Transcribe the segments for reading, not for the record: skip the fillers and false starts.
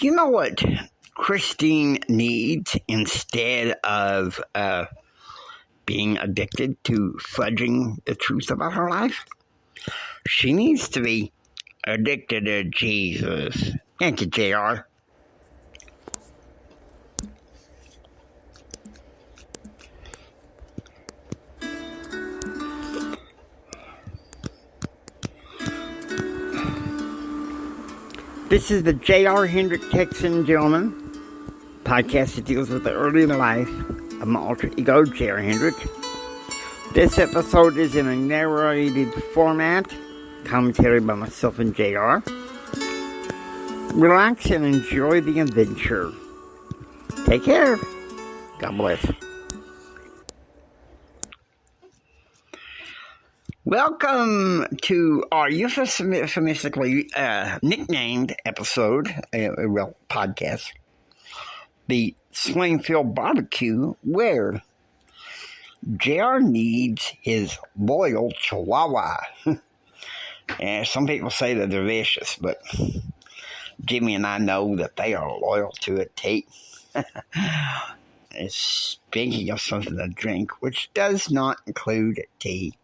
You know what Christine needs instead of being addicted to fudging the truth about her life? She needs to be addicted to Jesus. Thank you, JR. This is the J.R. Hendrick Texan Gentleman podcast that deals with the early life of my alter ego, J.R. Hendrick. This episode is in a narrated format, commentary by myself and J.R. Relax and enjoy the adventure. Take care. God bless. Welcome to our euphemistically nicknamed episode, podcast, the Swingfield Barbecue, where JR needs his loyal chihuahua. And some people say that they're vicious, but Jimmy and I know that they are loyal to it, Tate. Speaking of something to drink, which does not include tea.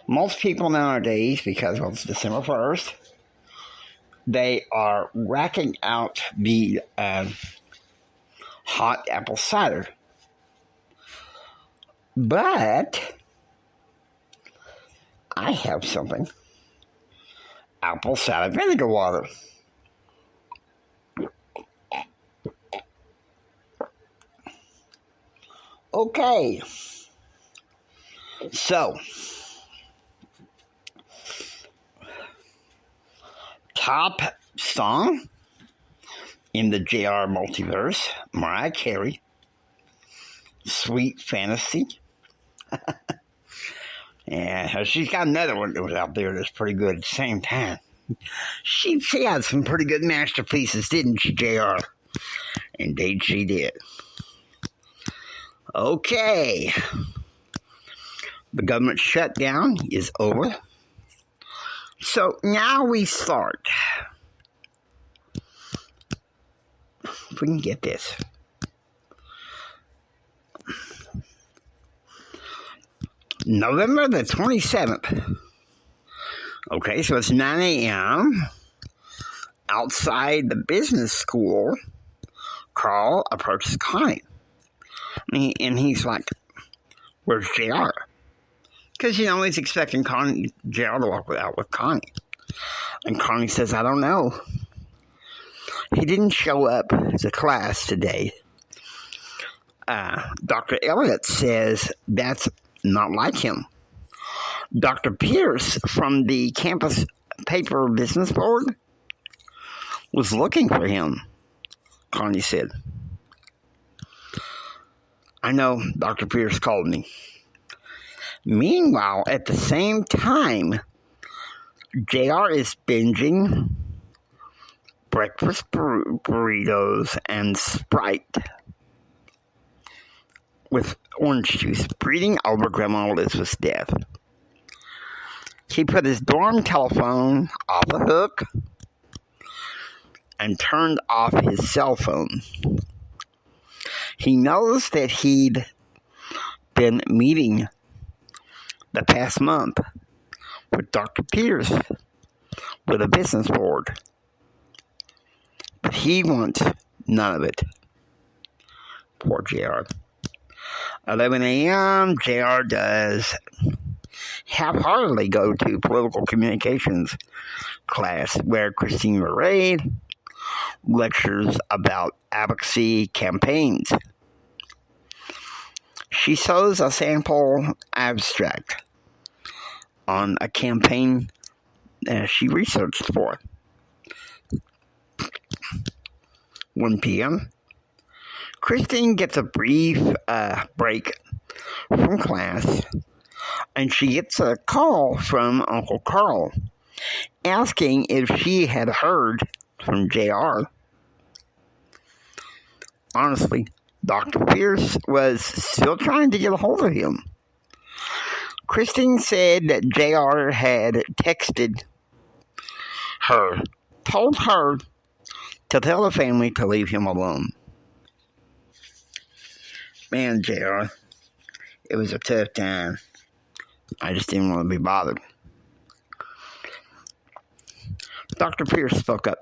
Most people nowadays, because it's December 1st, they are racking out the hot apple cider. But I have something. Apple cider vinegar water. Okay. So, top song in the JR multiverse, Mariah Carey, Sweet Fantasy. Yeah, she's got another one that was out there that's pretty good at the same time. She had some pretty good masterpieces, didn't she, JR? Indeed she did. Okay. The government shutdown is over. So now we start. If we can get this. November the 27th. Okay, so it's 9 a.m. Outside the business school, Carl approaches Connie. And he's like, where's JR? Because, he's expecting JR to walk out with Connie. And Connie says, I don't know. He didn't show up to class today. Dr. Elliott says that's not like him. Dr. Pierce from the campus paper business board was looking for him, Connie said. I know Dr. Pierce called me. Meanwhile, at the same time, JR is binging breakfast burritos and Sprite with orange juice, breeding over Grandma Elizabeth's death. He put his dorm telephone off the hook and turned off his cell phone. He knows that he'd been meeting the past month with Dr. Pierce with a business board. But he wants none of it. Poor JR. 11 a.m., JR does half-heartedly go to political communications class where Christine Murray lectures about advocacy campaigns. She shows a sample abstract on a campaign she researched for. 1 p.m. Christine gets a brief break from class, and she gets a call from Uncle Carl asking if she had heard from JR. Honestly, Dr. Pierce was still trying to get a hold of him. Christine said that JR had texted her, told her to tell the family to leave him alone. Man, JR, it was a tough time. I just didn't want to be bothered. Dr. Pierce spoke up.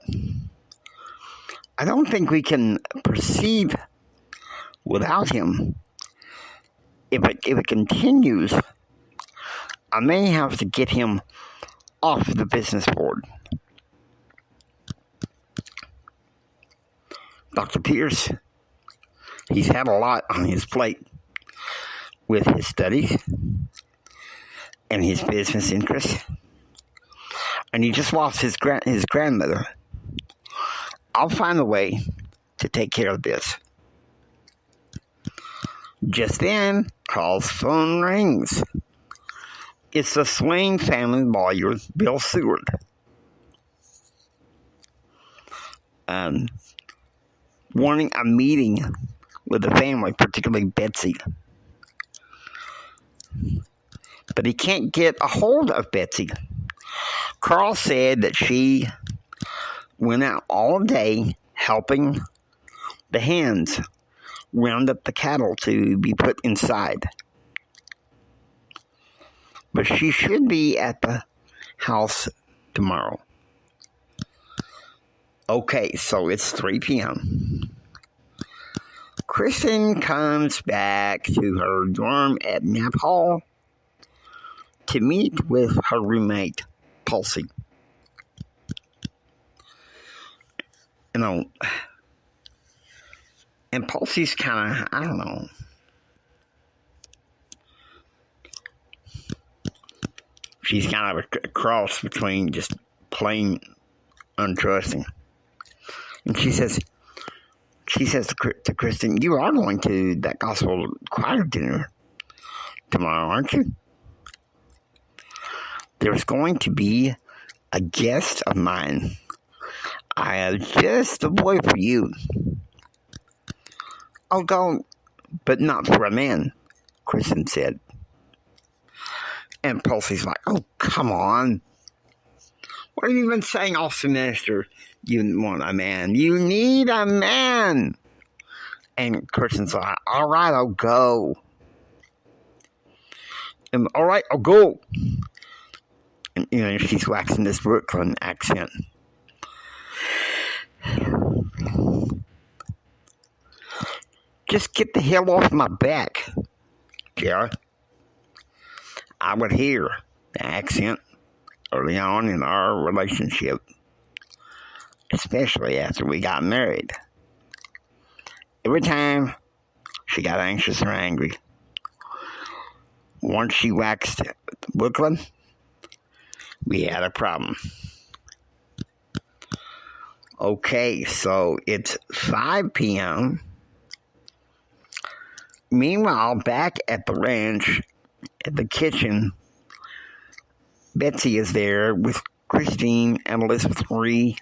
I don't think we can proceed without him. If it continues, I may have to get him off the business board. Dr. Pierce, he's had a lot on his plate with his studies and his business interests. And he just lost his grandmother. I'll find a way to take care of this. Just then, Carl's phone rings. It's the Swain family lawyer, Bill Seward. Wanting a meeting with the family, particularly Betsy. But he can't get a hold of Betsy. Carl said that she went out all day helping the hens round up the cattle to be put inside. But she should be at the house tomorrow. Okay, so it's 3 p.m. Kristen comes back to her dorm at Nap Hall to meet with her roommate, Pulsey. You know, and Pulsey's kind of, I don't know. She's kind of a cross between just plain untrusting. And she says to Kristen, you are going to that gospel choir dinner tomorrow, aren't you? There's going to be a guest of mine. I have just the boy for you. I'll go, but not for a man, Kristen said. And Pulsey's like, oh, come on. What have you been saying all semester? You want a man. You need a man. And Kristen's like, all right, I'll go. And, all right, I'll go. And, you know, she's waxing this Brooklyn accent. Just get the hell off my back, Jerry. I would hear the accent early on in our relationship, especially after we got married. Every time she got anxious or angry, once she waxed Brooklyn, we had a problem. Okay, so it's 5 p.m. Meanwhile, back at the ranch, at the kitchen, Betsy is there with Christine and Elizabeth Marie.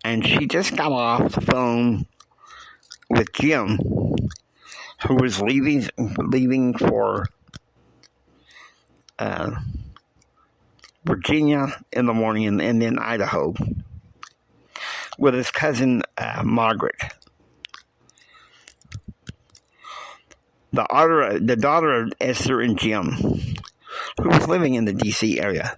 And she just got off the phone with Jim, who was leaving for Virginia in the morning and then Idaho with his cousin Margaret. The daughter of Esther and Jim, who was living in the D.C. area.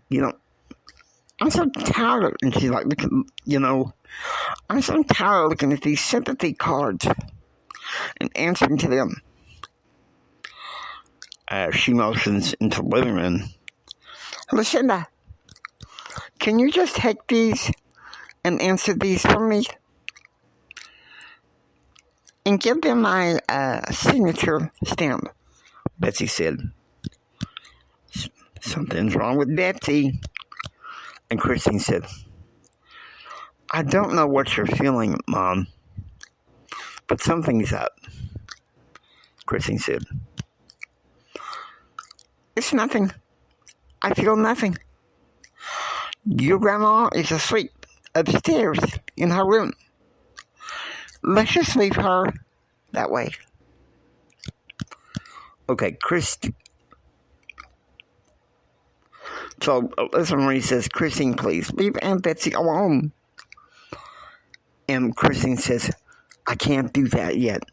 You know, I'm so tired of, and she's like, I'm so tired of looking at these sympathy cards and answering to them. She motions into the living room. Lucinda, can you just take these and answer these for me? And give them my signature stamp, Betsy said. Something's wrong with Betsy. And Christine said, I don't know what you're feeling, Mom, but something's up. Christine said, it's nothing. I feel nothing. Your grandma is asleep upstairs in her room. Let's just leave her that way. Okay, So listen, Marie says, Christine, please leave Aunt Betsy alone. And Christine says, I can't do that yet.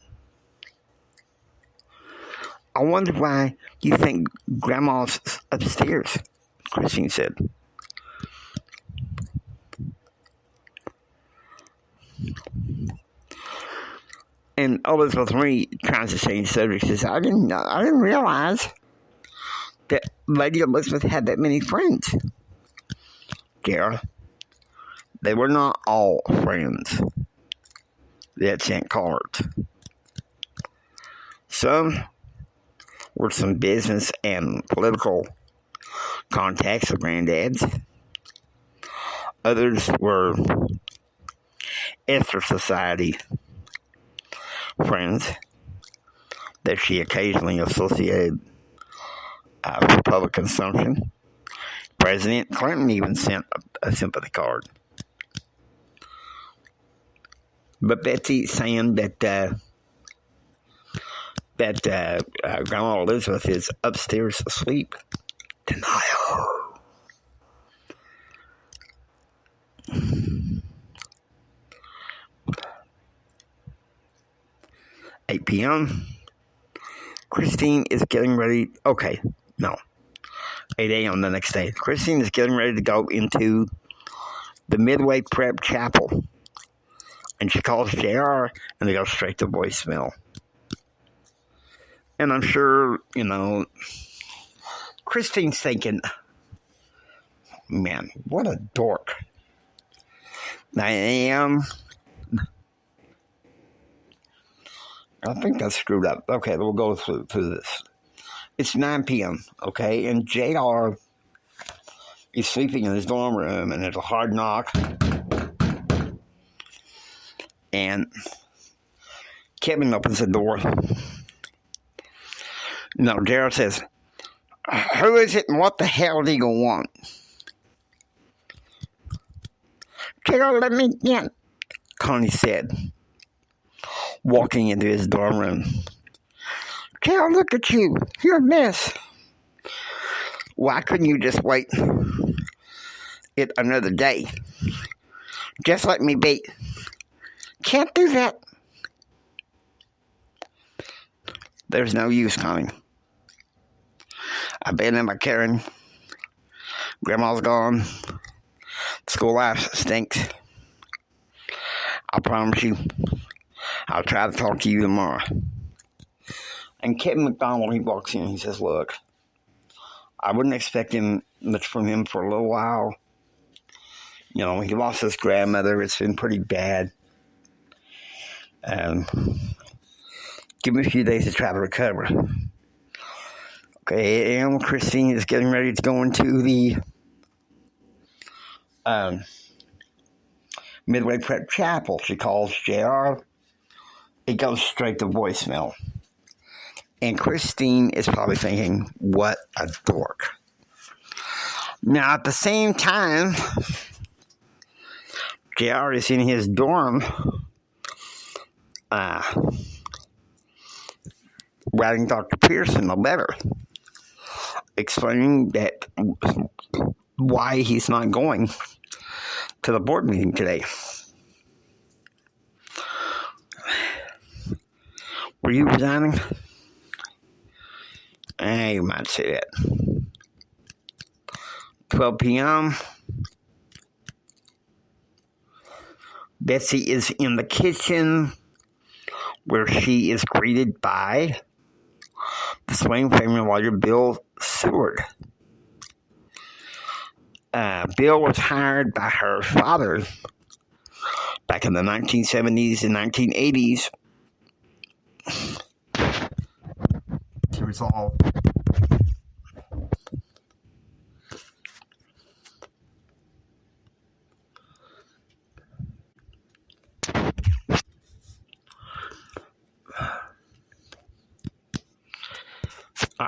I wonder why you think Grandma's upstairs, Christine said. And Elizabeth Marie tries to change subject. Says, I didn't realize that Lady Elizabeth had that many friends. Gerald, they were not all friends that sent cards. Some were some business and political contacts of Granddad's. Others were Esther Society friends that she occasionally associated with public consumption. President Clinton even sent a sympathy card. But Betsy saying that Grandma Elizabeth is upstairs asleep. Denial. $8 p.m. Christine is getting ready. Okay, no. 8 a.m. the next day. Christine is getting ready to go into the Midway Prep Chapel. And she calls JR and they go straight to voicemail. And I'm sure, Christine's thinking, man, what a dork. 9 a.m. I think that's screwed up. Okay, we'll go through this. It's 9 p.m., okay? And JR is sleeping in his dorm room, and there's a hard knock. And Kevin opens the door. No, JR says, who is it and what the hell do you want? JR, let me in, Connie said, walking into his dorm room. JR, look at you. You're a mess. Why couldn't you just wait it another day? Just let me be. Can't do that. There's no use, Connie. I've been in my Karen. Grandma's gone. School life stinks. I promise you, I'll try to talk to you tomorrow. And Kevin McDonald, he walks in. He says, look, I wouldn't expect much from him for a little while. He lost his grandmother. It's been pretty bad. Give me a few days to try to recover. Okay, and Christine is getting ready to go into the Midway Prep Chapel. She calls JR. It goes straight to voicemail. And Christine is probably thinking, what a dork. Now, at the same time, JR is in his dorm writing Dr. Pearson a letter explaining that why he's not going to the board meeting today. Were you resigning? You might say that. 12 p.m. Betsy is in the kitchen where she is greeted by the Swain family lawyer, Bill Seward. Bill was hired by her father back in the 1970s and 1980s to resolve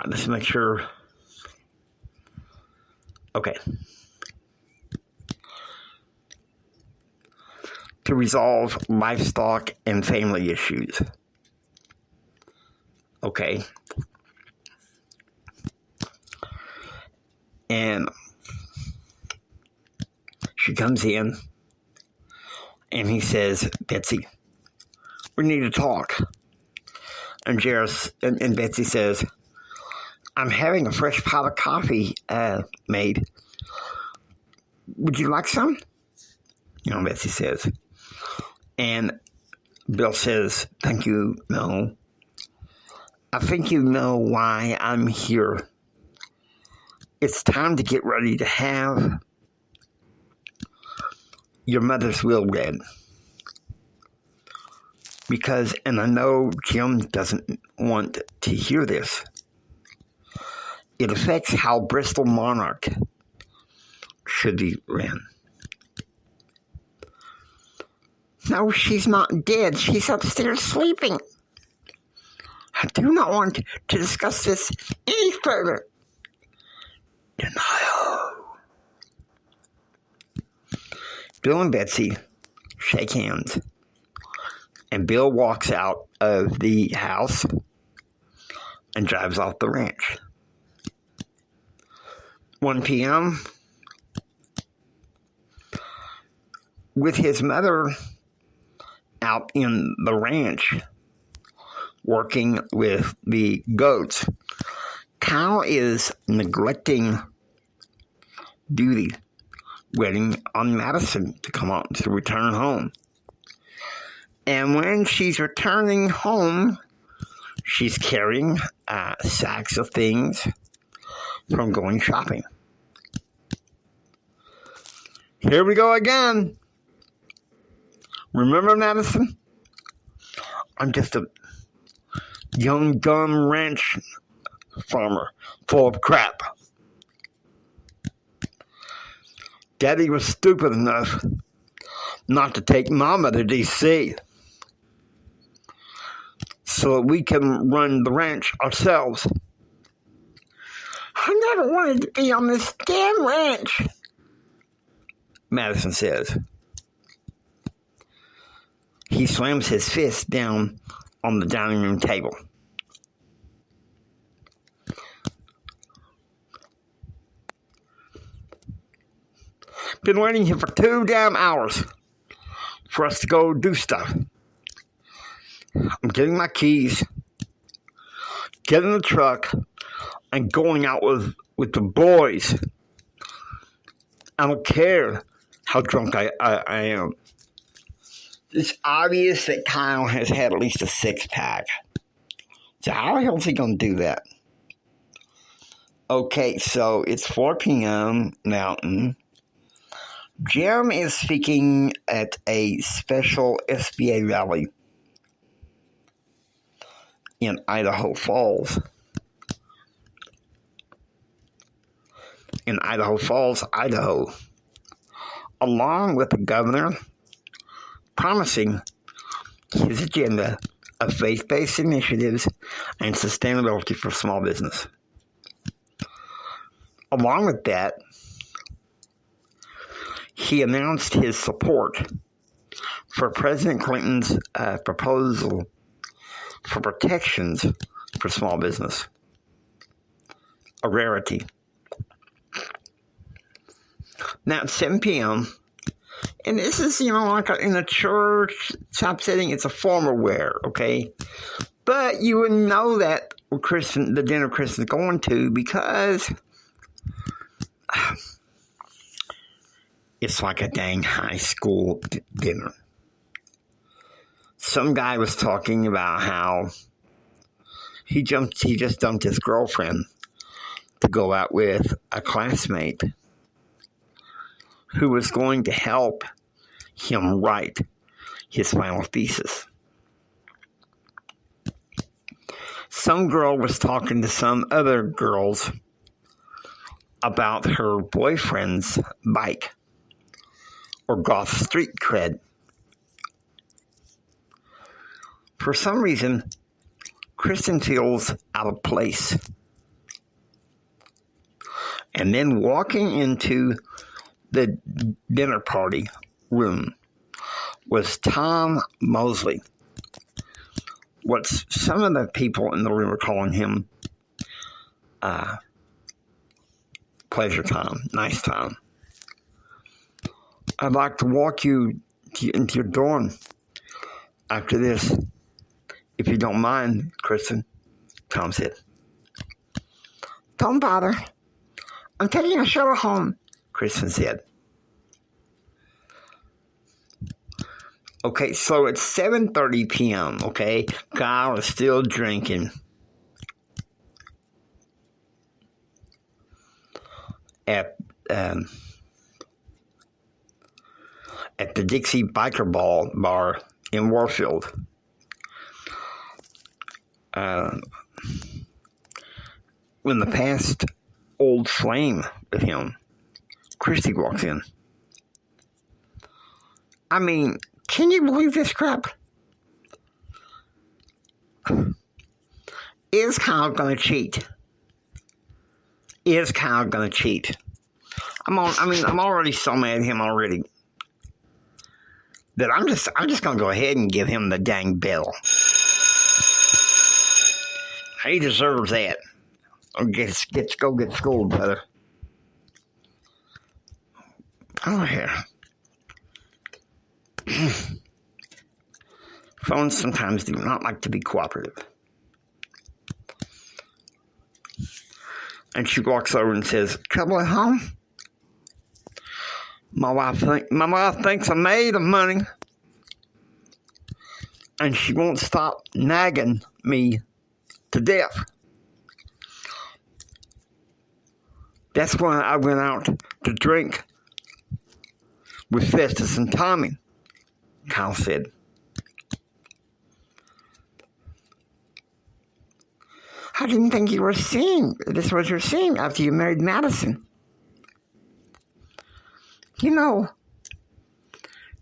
let's make sure. Okay. To resolve livestock and family issues. Okay. And she comes in, and he says, Betsy, we need to talk. And Betsy says, I'm having a fresh pot of coffee made. Would you like some? Betsy says. And Bill says, thank you, no. I think you know why I'm here. It's time to get ready to have your mother's will read. Because, and I know Jim doesn't want to hear this, it affects how Bristol Monarch should be ran. No, she's not dead. She's upstairs sleeping. I do not want to discuss this any further. Denial. Bill and Betsy shake hands, and Bill walks out of the house and drives off the ranch. 1 p.m., with his mother out in the ranch working with the goats, Kyle is neglecting duty, waiting on Madison to come out to return home. And when she's returning home, she's carrying sacks of things from going shopping. Here we go again. Remember, Madison? I'm just a young, dumb ranch farmer full of crap. Daddy was stupid enough not to take Mama to D.C. so that we can run the ranch ourselves. I never wanted to be on this damn ranch, Madison says. He slams his fist down on the dining room table. Been waiting here for 2 damn hours for us to go do stuff. I'm getting my keys, getting the truck, and going out with the boys. I don't care how drunk I am. It's obvious that Kyle has had at least a 6-pack. So how the hell is he going to do that? Okay, so it's 4 p.m. Mountain. Jim is speaking at a special SBA rally in Idaho Falls. In Idaho Falls, Idaho. Along with the governor promising his agenda of faith-based initiatives and sustainability for small business. Along with that, he announced his support for President Clinton's proposal for protections for small business. A rarity. Now it's 7 p.m., and this is, like in a church type setting, it's a formal wear, okay? But you wouldn't know that the dinner Kristen's going to because it's like a dang high school dinner. Some guy was talking about how he just dumped his girlfriend to go out with a classmate who was going to help him write his final thesis. Some girl was talking to some other girls about her boyfriend's bike or goth street cred. For some reason, Kristen feels out of place. And then walking into the dinner party room was Tom Mosley. What some of the people in the room were calling him pleasure time, nice time. I'd like to walk you into your dorm after this, if you don't mind, Kristen, Tom said. Don't bother. I'm taking a shuttle home, Kristen said. Okay, so it's 7:30 p.m., okay? Kyle is still drinking. At the Dixie Biker Bar in Warfield. When the past old flame with him, Christy walks in. I mean, can you believe this crap? Is Kyle gonna cheat? Is Kyle gonna cheat? I'm already so mad at him already that I'm just gonna go ahead and give him the dang bill. He deserves that. Go get schooled, brother. Oh, here. Phones sometimes do not like to be cooperative. And she walks over and says, "Trouble at home?" My wife thinks I'm made of money. And she won't stop nagging me to death. That's why I went out to drink with Festus and Tommy, Kyle said. I didn't think you were seeing. This was your scene after you married Madison. You know,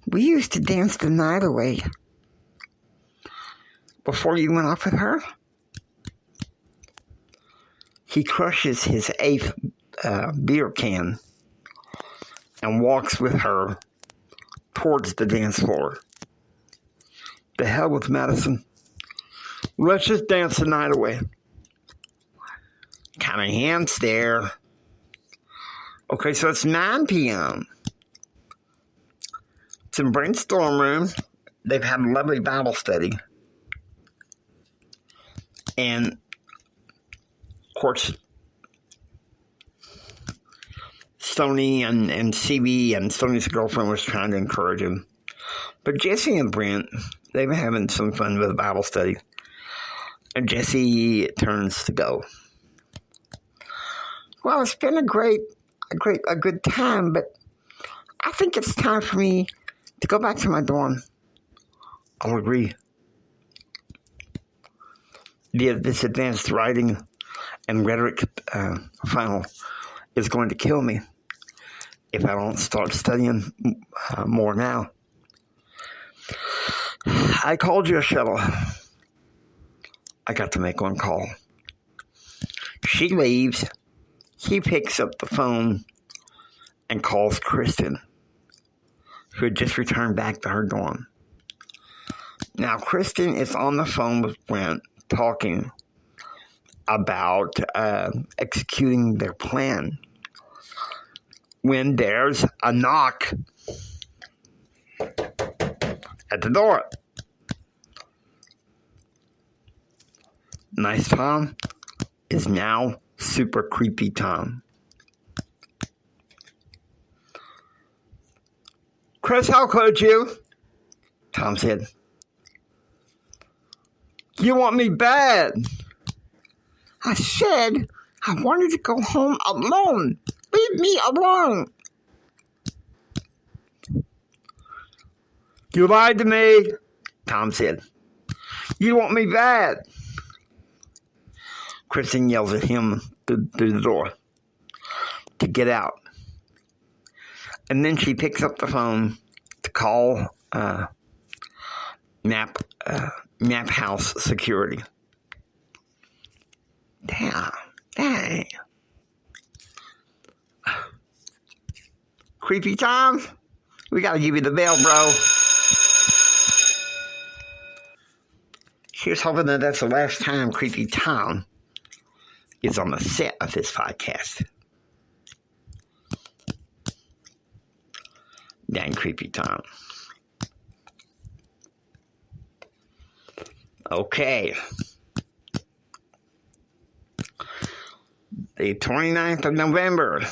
we used to dance the night away before you went off with her. He crushes his 8th beer can and walks with her towards the dance floor. The hell with Madison. Let's just dance the night away. Kind of hand stare. Okay, so it's 9 p.m. It's in Brainstorm Room. They've had a lovely Bible study. And, of course, Stoney and CB and Stoney's girlfriend was trying to encourage him. But Jesse and Brent, they've been having some fun with the Bible study. And Jesse turns to go. Well, it's been a good time, but I think it's time for me to go back to my dorm. I'll agree. This advanced writing and rhetoric final is going to kill me if I don't start studying more now. I called you a shuttle. I got to make one call. She leaves. He picks up the phone and calls Kristen, who had just returned back to her dorm. Now, Kristen is on the phone with Brent talking about executing their plan when there's a knock at the door. Nice Tom is now super creepy Tom. Chris, how could you? Tom said. You want me bad. I said I wanted to go home alone. Leave me alone. You lied to me, Tom said. You want me bad. Kristen yells at him through the door to get out. And then she picks up the phone to call Nap House security. Dang. Creepy Tom, we gotta give you the bell, bro. Here's hoping that that's the last time Creepy Tom is on the set of this podcast. Dang creepy time. Okay. The 29th of November,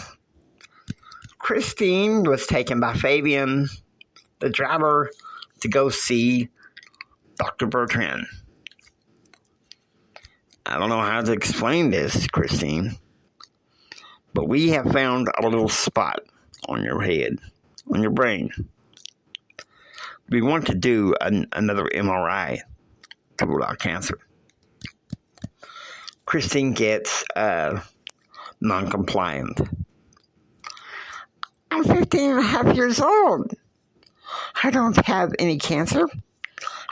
Christine was taken by Fabian, the driver, to go see Dr. Bertrand. I don't know how to explain this, Christine, but we have found a little spot on your head, on your brain. We want to do another MRI to rule out cancer. Christine gets non-compliant. I'm 15 and a half years old. I don't have any cancer.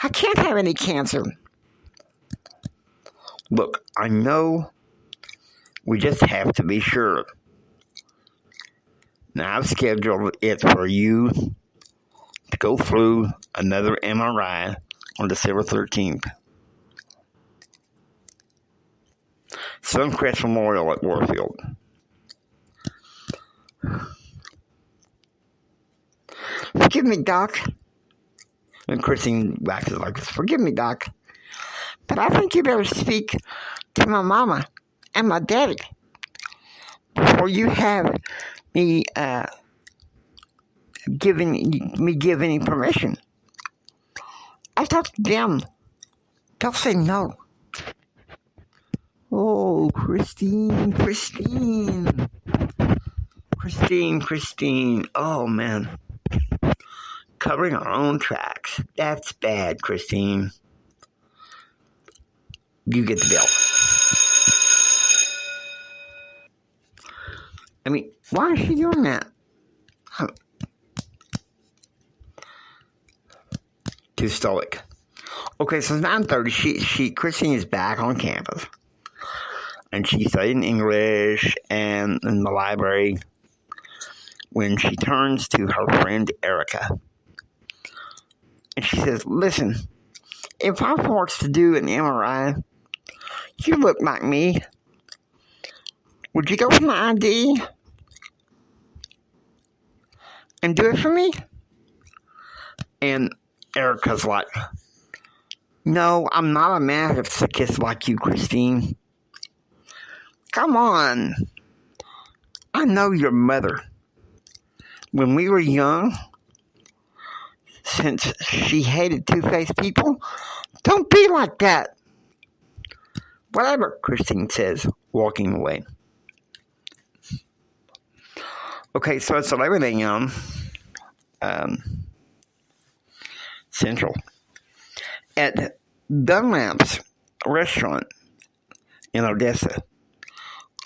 I can't have any cancer. Look, I know we just have to be sure. Now, I've scheduled it for you to go through another MRI on December 13th. Suncrest Memorial at Warfield. Forgive me, Doc. And Christine waxes like this. Forgive me, Doc. But I think you better speak to my mama and my daddy before you have me give any permission. I talked to them. They'll say no. Oh, Christine. Oh, man. Covering our own tracks. That's bad, Christine. You get the bill. I mean, why is she doing that? Too stoic. Okay, so it's 9:30. Christine is back on campus. And she's studying English and in the library when she turns to her friend Erica. And she says, listen, if I'm forced to do an MRI, you look like me. Would you go for my ID and do it for me? And Erica's like, no, I'm not a masochist like you, Christine. Come on. I know your mother. When we were young, since she hated two-faced people, don't be like that. Whatever, Christine says, walking away. Okay, so it's 11 a.m. Central. At Dunlap's restaurant in Odessa,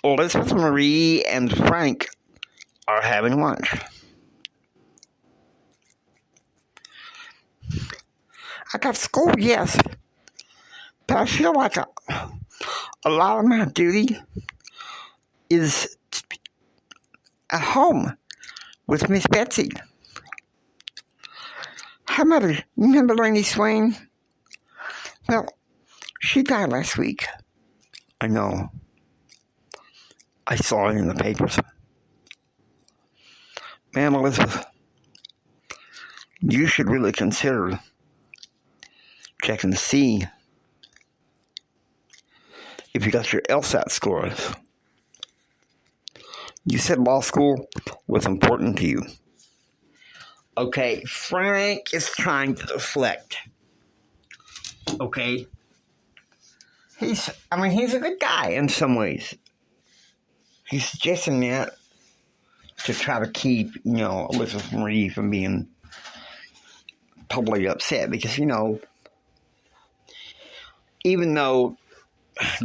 Elizabeth Marie and Frank are having lunch. I got school, yes, but I feel like a lot of my duty is at home with Miss Betsy. Her mother, you remember Laney Swain? Well, she died last week. I know. I saw it in the papers. Man, Elizabeth, you should really consider checking to see if you got your LSAT scores. You said law school was important to you. Okay, Frank is trying to deflect. Okay? He's a good guy in some ways. He's suggesting that to try to keep, Elizabeth Marie from being totally upset. Because, even though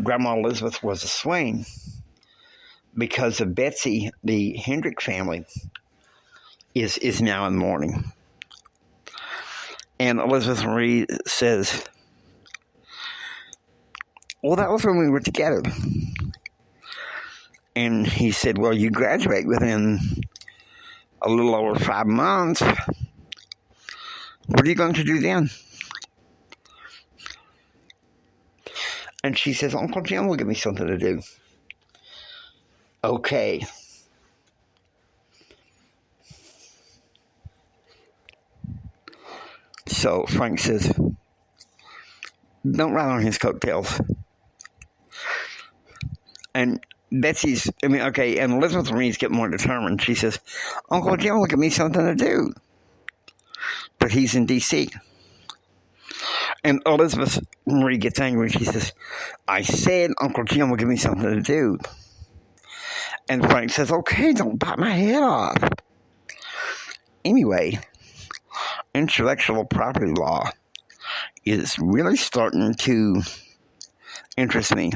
Grandma Elizabeth was a Swain, because of Betsy, the Hendrick family is now in mourning. And Elizabeth Marie says, well, that was when we were together. And he said, well, you graduate within a little over 5 months. What are you going to do then? And she says, Uncle Jim will give me something to do. Okay. So Frank says, don't ride on his coattails. And and Elizabeth Marie's getting more determined. She says, Uncle Jim will give me something to do. But he's in D.C. And Elizabeth Marie gets angry. She says, I said Uncle Jim will give me something to do. And Frank says, okay, don't bite my head off. Anyway, intellectual property law is really starting to interest me.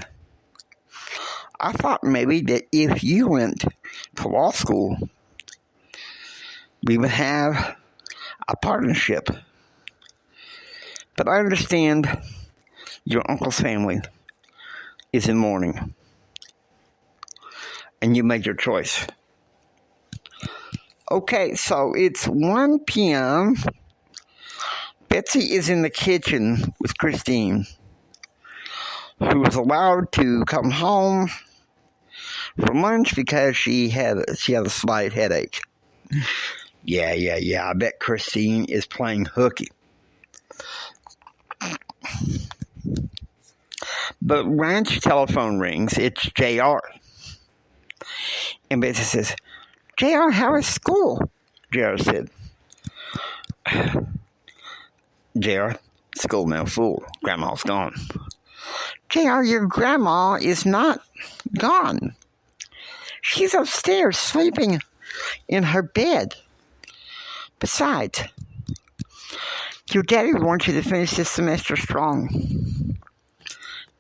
I thought maybe that if you went to law school, we would have a partnership. But I understand your uncle's family is in mourning. And you made your choice. Okay, so it's 1 p.m. Betsy is in the kitchen with Christine, who was allowed to come home for lunch because she had a slight headache. Yeah. I bet Christine is playing hooky. The ranch telephone rings. It's JR. And Betsy says, JR, how is school? JR said, JR, school now full. Grandma's gone. JR, your grandma is not gone. She's upstairs sleeping in her bed. Besides, your daddy wants you to finish this semester strong.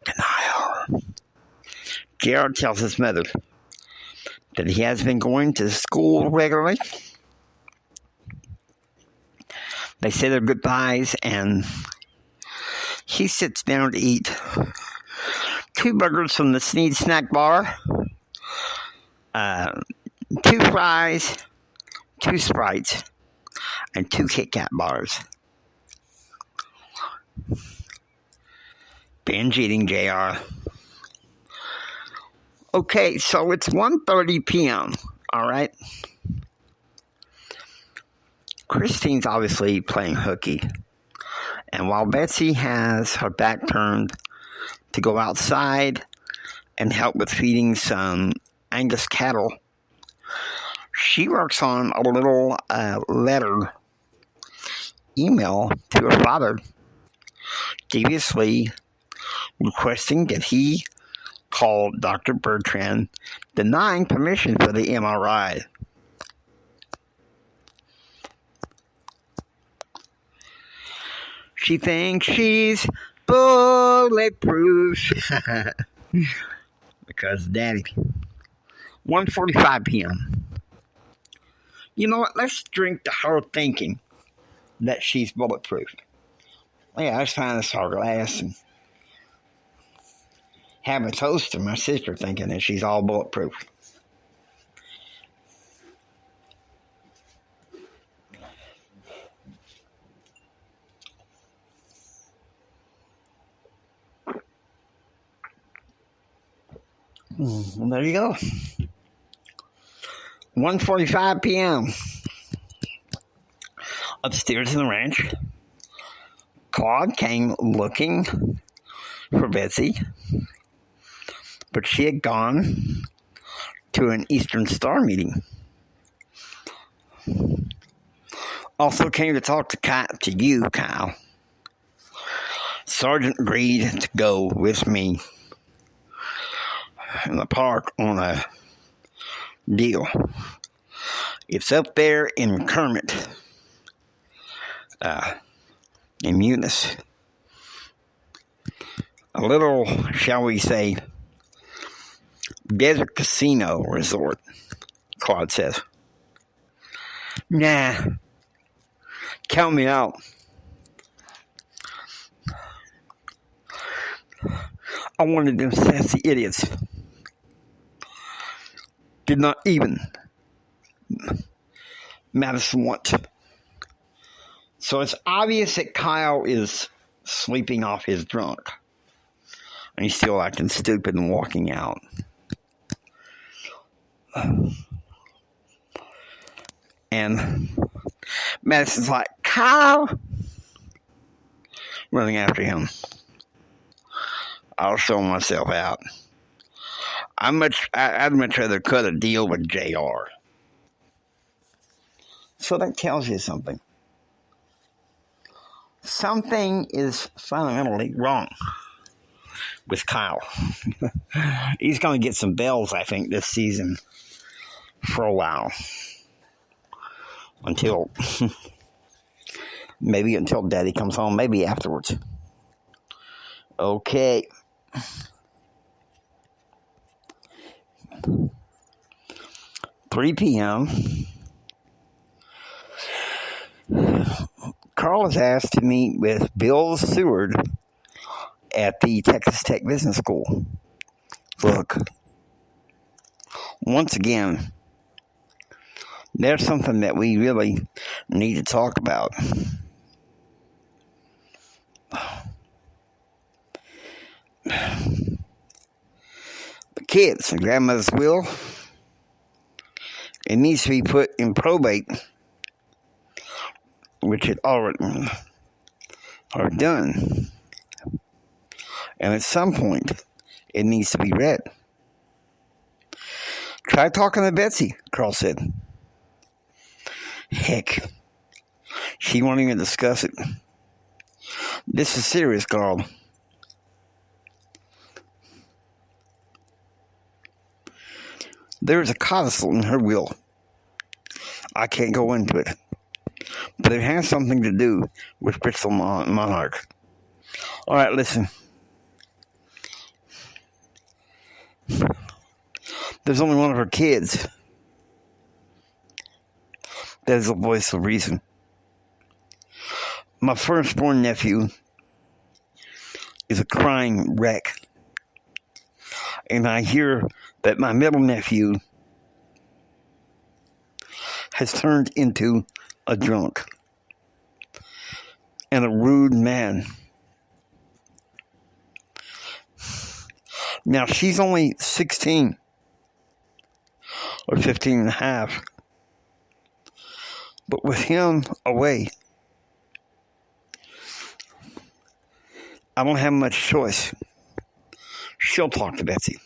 Denial. JR tells his mother that he has been going to school regularly. They say their goodbyes, and he sits down to eat 2 burgers from the Sneed snack bar, 2 fries, 2 Sprites, and 2 Kit Kat bars. Binge eating, JR. Okay, so it's 1:30 p.m., all right? Christine's obviously playing hooky. And while Betsy has her back turned to go outside and help with feeding some Angus cattle, she works on a little letter email to her father, deviously requesting that he call Dr. Bertrand, denying permission for the MRI. She thinks she's bulletproof because daddy. 1:45 p.m. You know what? Let's drink to her thinking that she's bulletproof. Yeah, let's find this our glass and have a toast to my sister thinking that she's all bulletproof. Well, there you go. 1:45 p.m. Upstairs in the ranch, Claude came looking for Betsy, but she had gone to an Eastern Star meeting. Also came to talk to you, Kyle. Sergeant agreed to go with me in the park on a deal. It's up there in Kermit, in Eunice. A little, shall we say, desert casino resort, Claude says. Nah, count me out. I wanted them sassy idiots. Did not even Madison want. So it's obvious that Kyle is sleeping off his drunk. And he's still acting stupid and walking out. And Madison's like, Kyle, running after him. I'll show myself out. I'd much rather cut a deal with JR. So that tells you something. Something is fundamentally wrong with Kyle. He's going to get some bells, I think, this season for a while. Maybe until Daddy comes home. Maybe afterwards. Okay. $3 p.m. Carl is asked to meet with Bill Seward at the Texas Tech Business School. Look, once again, there's something that we really need to talk about. The kids, the grandmother's will, it needs to be put in probate, which it already are done. And at some point, it needs to be read. Try talking to Betsy, Carl said. Heck, she won't even discuss it. This is serious, Carl. There's a codicil in her will. I can't go into it. But it has something to do with Bristol Monarch. Alright, listen. There's only one of her kids that is the voice of reason. My firstborn nephew is a crying wreck. And I hear that my middle nephew has turned into a drunk and a rude man. Now, she's only 16 or 15 and a half. But with him away, I don't have much choice. She'll talk to Betsy.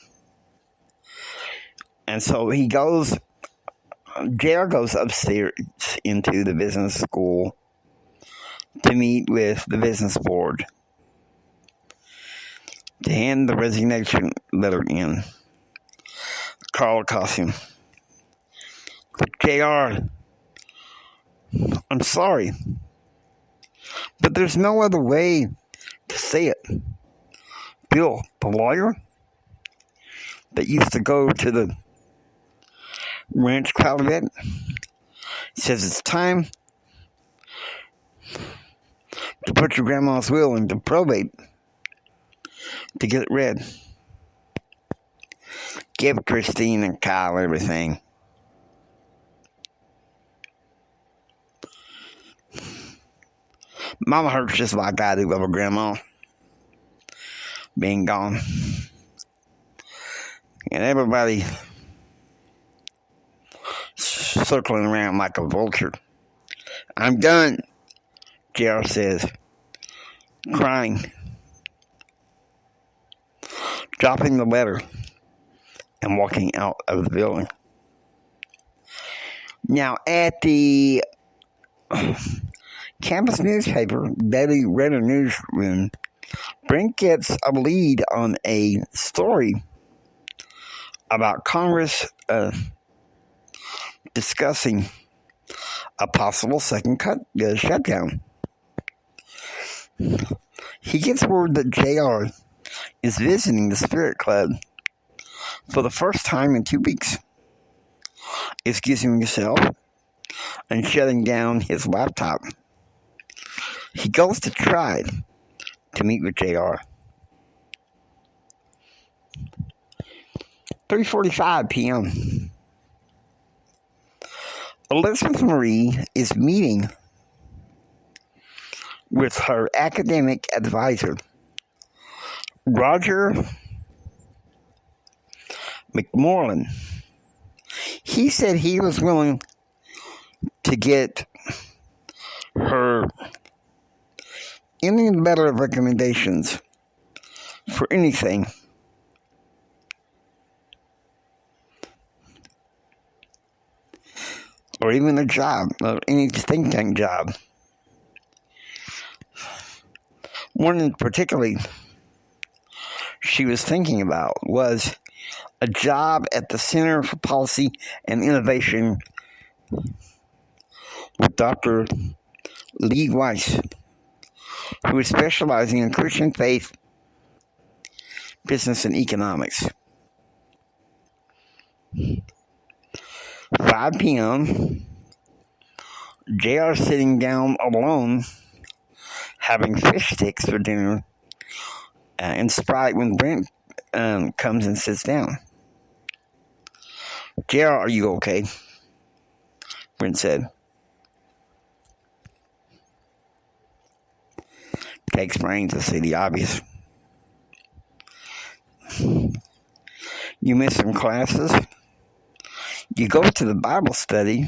And so JR goes upstairs into the business school to meet with the business board to hand the resignation letter in. Carl calls him. JR, I'm sorry, but there's no other way to say it. Bill, the lawyer that used to go to the ranch crowd event, says it's time to put your grandma's will into probate to get it read. Give Christine and Kyle everything. Mama hurts just like I do of her grandma being gone. And everybody circling around like a vulture. I'm done, JR says, crying, dropping the letter and walking out of the building. Now, at the campus newspaper, Daily Redder Newsroom, Brent gets a lead on a story about Congress discussing a possible second shutdown. He gets word that JR is visiting the Spirit Club for the first time in 2 weeks, excusing himself and shutting down his laptop. He goes to try to meet with JR. 3:45 p.m. Elizabeth Marie is meeting with her academic advisor, Roger McMorland. He said he was willing to get her any better recommendations for anything? Or even a job, or any think tank job. One in particularly she was thinking about was a job at the Center for Policy and Innovation with Dr. Lee Weiss, who is specializing in Christian faith, business, and economics. 5 p.m., JR sitting down alone, having fish sticks for dinner, and Sprite when Brent comes and sits down. JR, are you okay? Brent said. Takes brains to say the obvious. You missed some classes? You go to the Bible study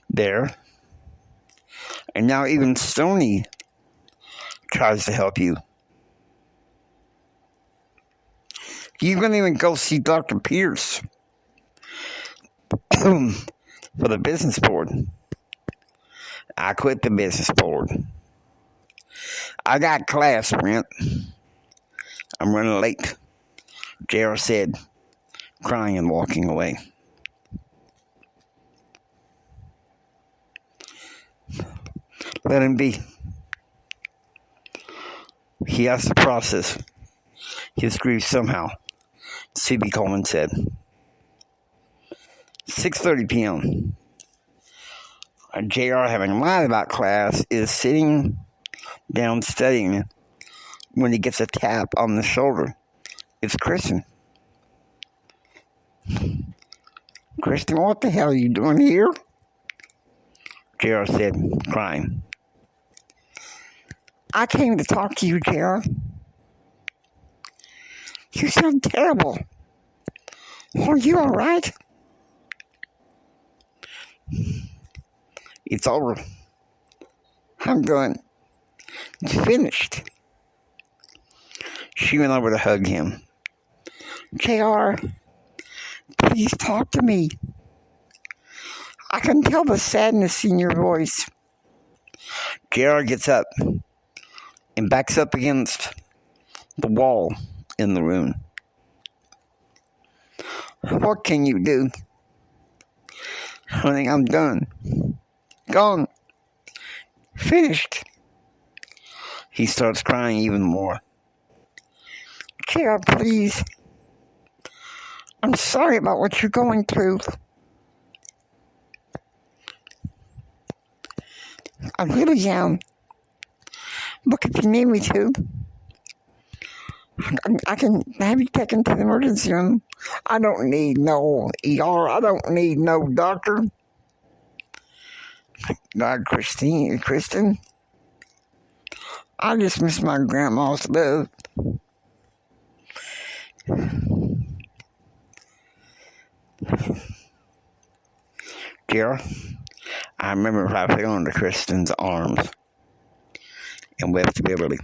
there, and now even Stoney tries to help you. You can even go see Dr. Pierce for the business board. I quit the business board. I got class, Brent. I'm running late, JR said, crying and walking away. Let him be. He has to process his grief somehow, C.B. Coleman said. 6:30 p.m. JR, having lied about class, is sitting down studying when he gets a tap on the shoulder. It's Kristen. Kristen, what the hell are you doing here? JR said, crying. I came to talk to you, JR. You sound terrible. Are you all right? It's over. I'm done. It's finished. She went over to hug him. JR, please talk to me. I can tell the sadness in your voice. JR gets up and backs up against the wall in the room. What can you do? Honey, I'm done. Gone. Finished. He starts crying even more. JR, please. I'm sorry about what you're going through. I really am. Look, if you need me to, I can have you taken to the emergency room. I don't need no ER. I don't need no doctor. God, Kristen, I just miss my grandma's love. JR, I remember I fell into Kristen's arms and wept bitterly.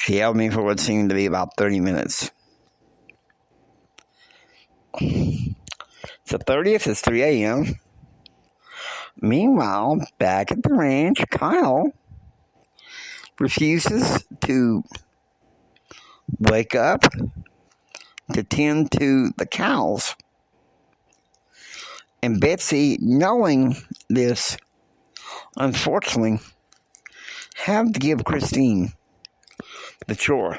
She held me for what seemed to be about 30 minutes. It's the 30th, it's 3 a.m. Meanwhile, back at the ranch, Kyle refuses to wake up to tend to the cows. And Betsy, knowing this, unfortunately, had to give Christine the chore.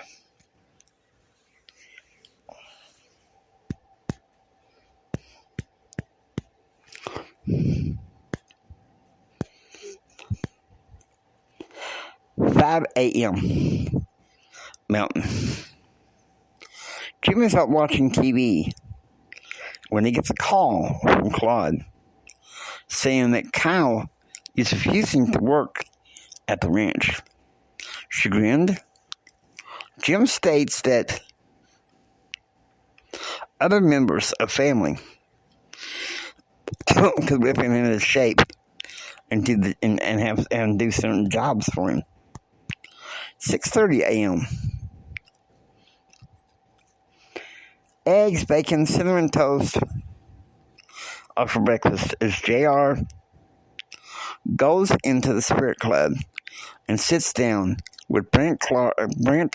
"5 a.m. Mountain. Jim is out watching TV when he gets a call from Claude saying that Kyle is refusing to work at the ranch. Chagrined, Jim states that other members of family could whip him into shape and do certain jobs for him. 6:30 a.m. Eggs, bacon, cinnamon toast are for breakfast as JR goes into the Spirit Club and sits down with Brent,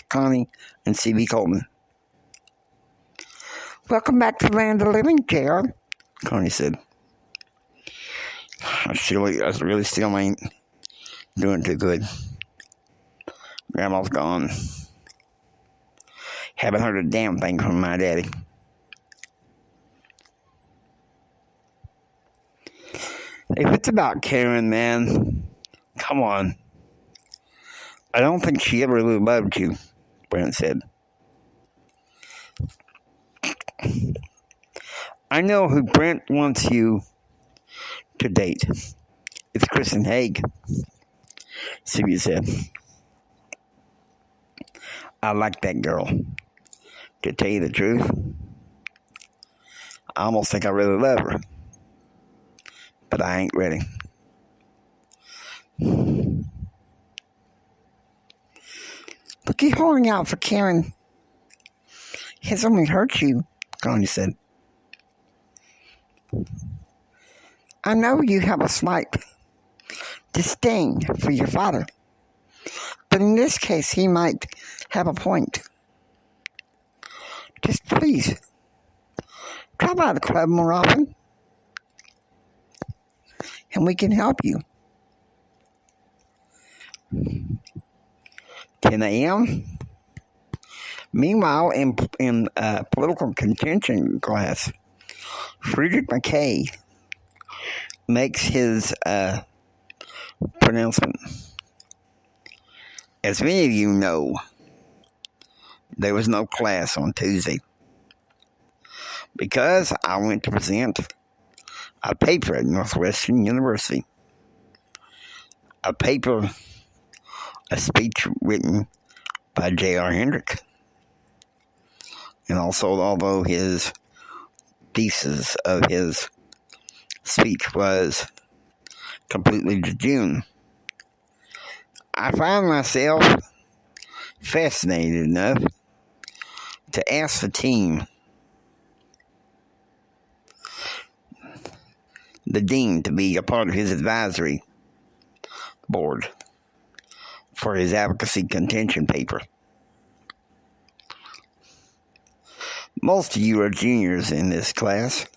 Connie, and C.B. Coleman. "Welcome back to the land of the living, JR," Connie said. I really still ain't doing too good. Grandma's gone. Haven't heard a damn thing from my daddy. If it's about Karen, man, come on. I don't think she ever really loved you, Brent said. "I know who Brent wants you to date. It's Kristen Haig," Sylvia said. "I like that girl. To tell you the truth, I almost think I really love her. But I ain't ready." "Look, you holding out for Karen has only hurt you," Connie said. "I know you have a slight disdain for your father, but in this case he might have a point. Just please, try by the club more often, and we can help you." 10 a.m. Meanwhile, in political contention class, Friedrich McKay makes his pronouncement. "As many of you know, there was no class on Tuesday because I went to present a paper at Northwestern University. A speech written by J.R. Hendrick. And also, although his thesis of his speech was completely jejune, I find myself fascinated enough to ask the team, the dean, to be a part of his advisory board for his advocacy contention paper. Most of you are juniors in this class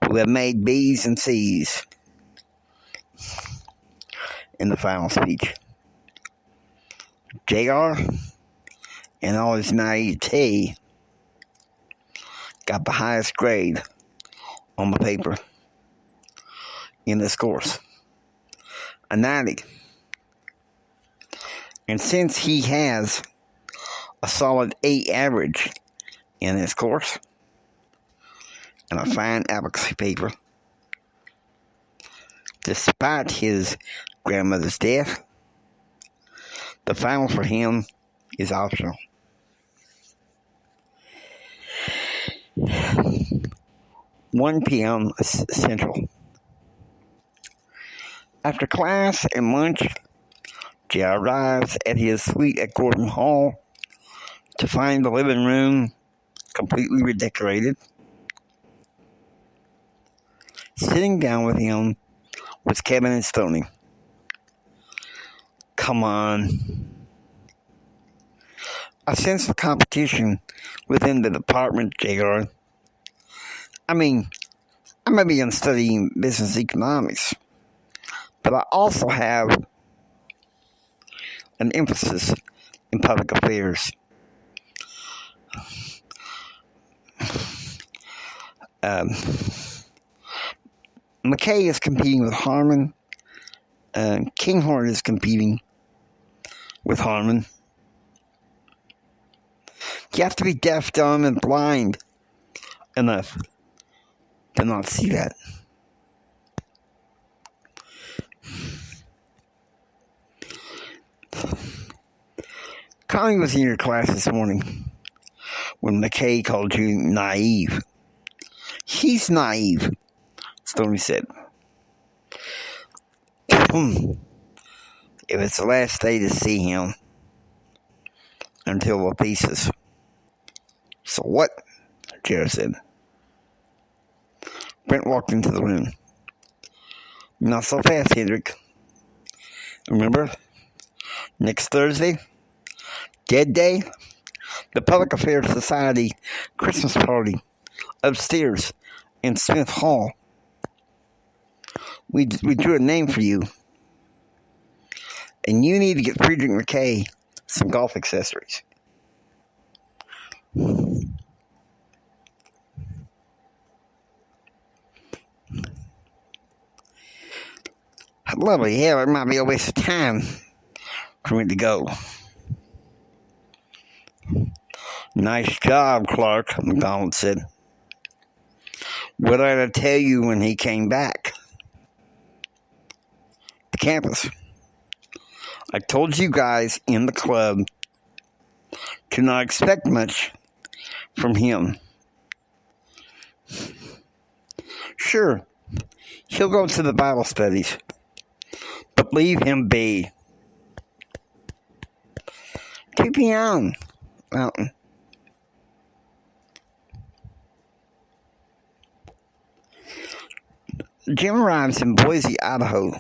who have made B's and C's in the final speech. JR, in all his naivete, got the highest grade on the paper in this course, a 90. And since he has a solid 8 average in this course and a fine advocacy paper, despite his grandmother's death, the final for him is optional. 1 p.m. Central. After class and lunch, Jay arrives at his suite at Gordon Hall to find the living room completely redecorated. Sitting down with him was Kevin and Stoney. Come on. I sense the competition within the department, JR. I mean, I may be studying business economics, but I also have an emphasis in public affairs. McKay is competing with Harmon. Kinghorn is competing with Harmon. You have to be deaf, dumb, and blind enough to not see that. Connie was in your class this morning when McKay called you naive. He's naive, Stoney said. It was the last day to see him until the pieces. So what? Jared said. Brent walked into the room. Not so fast, Hendrik. Remember? Next Thursday? Dead Day? The Public Affairs Society Christmas party upstairs in Smith Hall. We drew a name for you. And you need to get Friedrich McKay some golf accessories. Lovely. Yeah, it might be a waste of time for me to go. Nice job, Clark, McDonald said. What did I tell you when he came back to campus? I told you guys in the club to not expect much from him. Sure, he'll go to the Bible studies, but leave him be. Keep me on, Mountain. Jim arrives in Boise, Idaho,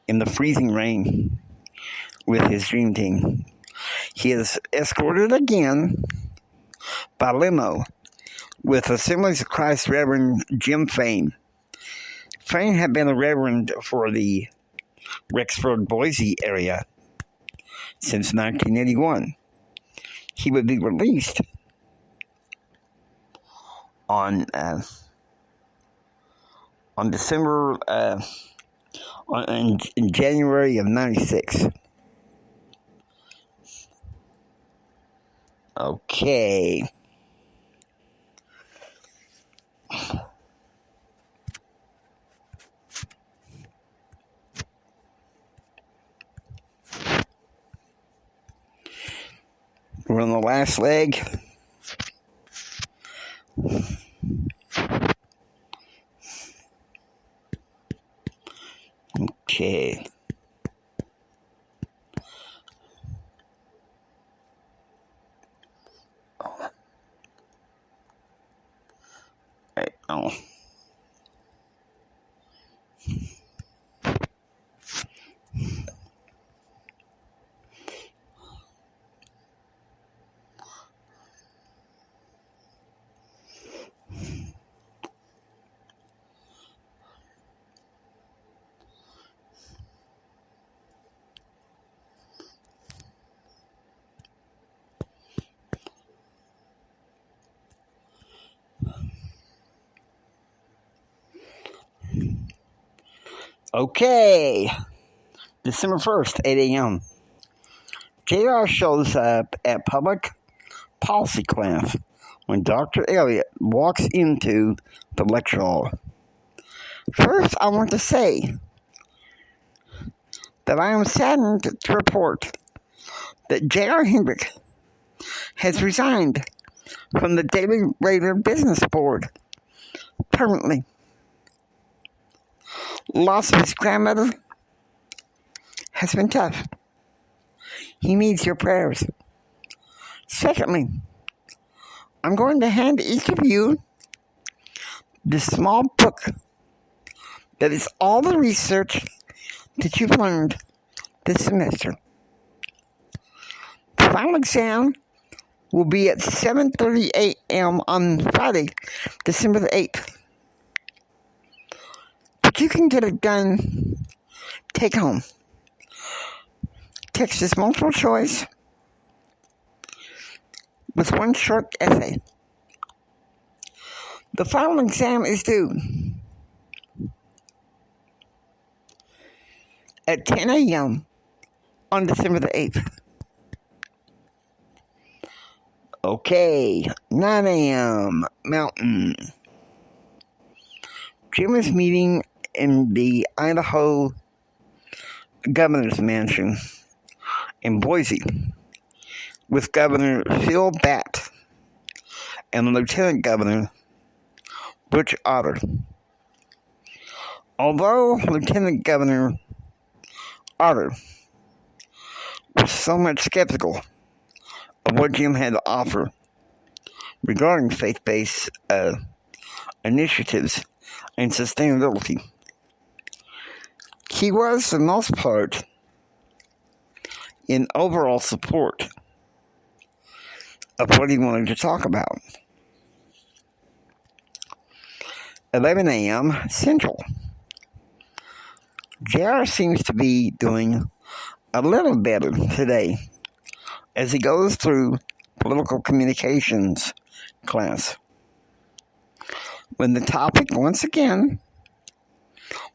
in the freezing rain with his dream team. He is escorted again by limo with Assemblies of Christ Reverend Jim Fain. Fain had been a reverend for the Rexford, Boise area since 1981. He would be released on December, in January of 96. Okay. We're on the last leg. Okay. Right. Oh. Okay, December 1st, 8 a.m. JR shows up at public policy class when Dr. Elliott walks into the lecture hall. First, I want to say that I am saddened to report that J.R. Hendrick has resigned from the Daily Raider Business Board permanently. Loss of his grandmother has been tough. He needs your prayers. Secondly, I'm going to hand each of you this small book that is all the research that you've learned this semester. The final exam will be at 7:30 a.m. on Friday, December the 8th. But you can get it done take home. Text is multiple choice with one short essay. The final exam is due at 10 a.m. on December the 8th. Okay, 9 a.m. Mountain. Jim is meeting in the Idaho Governor's Mansion in Boise with Governor Phil Batt and Lieutenant Governor Butch Otter. Although Lieutenant Governor Otter was somewhat skeptical of what Jim had to offer regarding faith-based initiatives and sustainability, he was, for the most part, in overall support of what he wanted to talk about. 11 a.m. Central. JR seems to be doing a little better today as he goes through political communications class, when the topic, once again,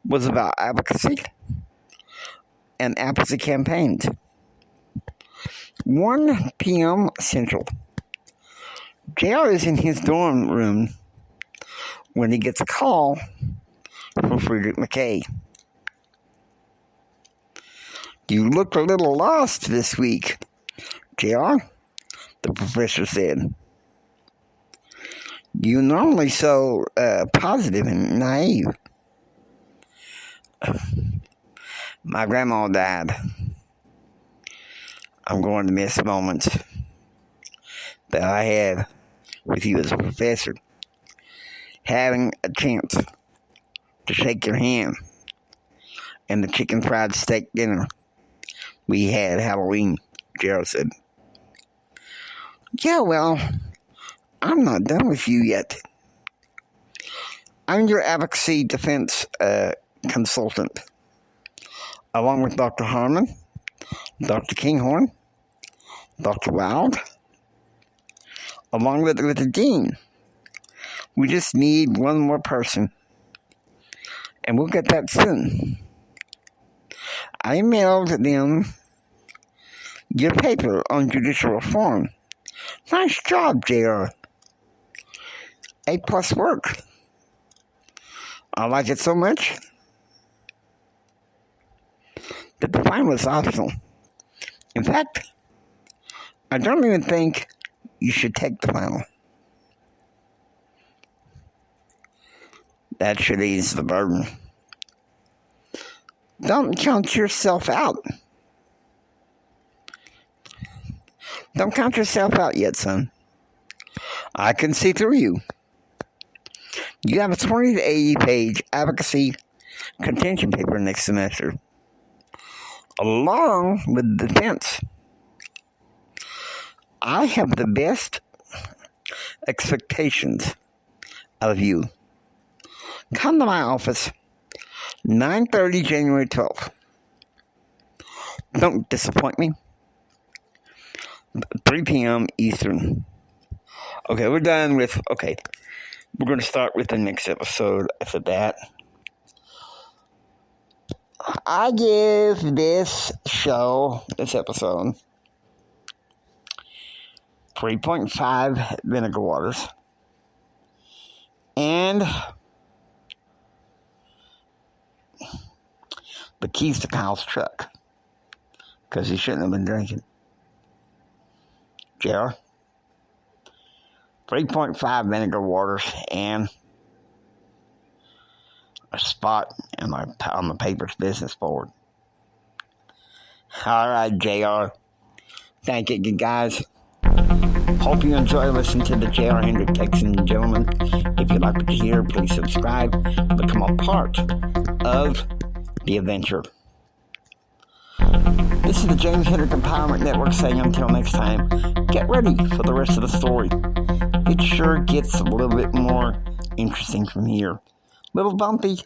was about advocacy and advocacy campaigns. 1 p.m. Central. JR is in his dorm room when he gets a call from Frederick McKay. "You look a little lost this week, JR," the professor said. "You normally so positive and naive." "My grandma died. I'm going to miss moments that I had with you as a professor. Having a chance to shake your hand and the chicken fried steak dinner we had Halloween," Gerald said. "Yeah, well, I'm not done with you yet. I'm your advocacy defense consultant, along with Dr. Harmon, Dr. Kinghorn, Dr. Wild, along with the dean. We just need one more person, and we'll get that soon. I mailed them your paper on judicial reform. Nice job, JR. A+ work. I like it so much that the final is optional. In fact, I don't even think you should take the final. That should ease the burden. Don't count yourself out. Don't count yourself out yet, son. I can see through you. You have a 20 to 80 page advocacy contention paper next semester, along with defense. I have the best expectations of you. Come to my office, 9:30, January 12th. Don't disappoint me. 3 p.m. Eastern. Okay, we're done with, we're going to start with the next episode after that. I give this episode, 3.5 vinegar waters. And the keys to Kyle's truck, because he shouldn't have been drinking. JR, 3.5 vinegar waters and a spot on the paper's business board. All right, JR. Thank you, guys. Hope you enjoy listening to the J.R. Hendrick Texan Gentleman. If you like what you hear, please subscribe. Become a part of the adventure. This is the James Hendrick Empowerment Network saying until next time, get ready for the rest of the story. It sure gets a little bit more interesting from here. Little bumpy,